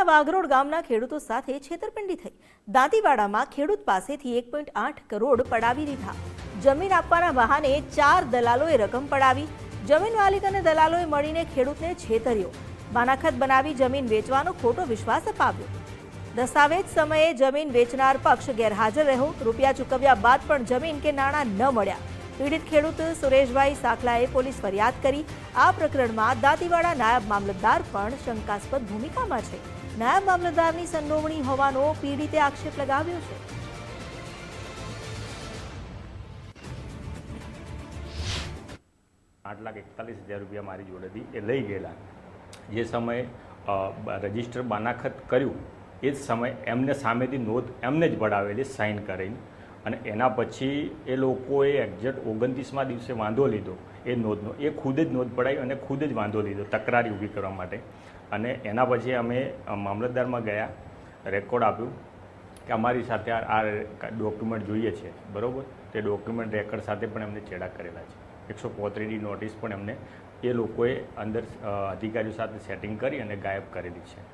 દાંતીવાડા વાઘરોડ ગામના ખેડૂતો સાથે છેતરપિંડી થઈ। દાંતીવાડામાં ખેડૂત પાસેથી 1.8 કરોડ પડાવી લીધા। જમીન આપવાના બહાને 4 દલાલોએ રકમ પડાવી। જમીન માલિક અને દલાલોએ મળીને ખેડૂતને છેતર્યો। બાનાખત બનાવી જમીન વેચવાનો ખોટો વિશ્વાસ અપાવ્યો। દસ્તાવેજ સમયે જમીન વેચનાર પક્ષ ગેરહાજર રહ્યો। રૂપિયા ચૂકવ્યા બાદ પણ જમીન કે નાણાં ન મળ્યા। पीड़ित खेडूत सुरेशभाई साकलाए पोलीस फरियाद करी। आ प्रकरण में दांतीवाड़ा नायब मामलतदार पण शंकास्पद भूमिका में छे। नायब मामलतदारनी संडोवणी होवानो पीड़िते आक्षेप लगाव्यो छे। 8,41,000 रुपया मारी जोड़ेथी ए लई गेला। जे समय रजिस्टर बानाखत कर्युं ए समय एमने सामेथी नोंध एमने ज पडावेली साइन करीने અને એના પછી એ લોકોએ એક્ઝેક્ટ 29મા દિવસે વાંધો લીધો એ નોંધનો એ ખુદ જ નોંધ પડાવી અને ખુદ જ વાંધો લીધો તકરારી ઊભી કરવા માટે। અને એના પછી અમે મામલતદારમાં ગયા, રેકોર્ડ આપ્યું કે અમારી સાથે આ ડોક્યુમેન્ટ જોઈએ છે, બરાબર। તે ડોક્યુમેન્ટ રેકોર્ડ સાથે પણ એમને ચેડા કરેલા છે। 135ની નોટિસ પણ એમને એ લોકોએ અંદર અધિકારીઓ સાથે સેટિંગ કરી અને ગાયબ કરેલી છે।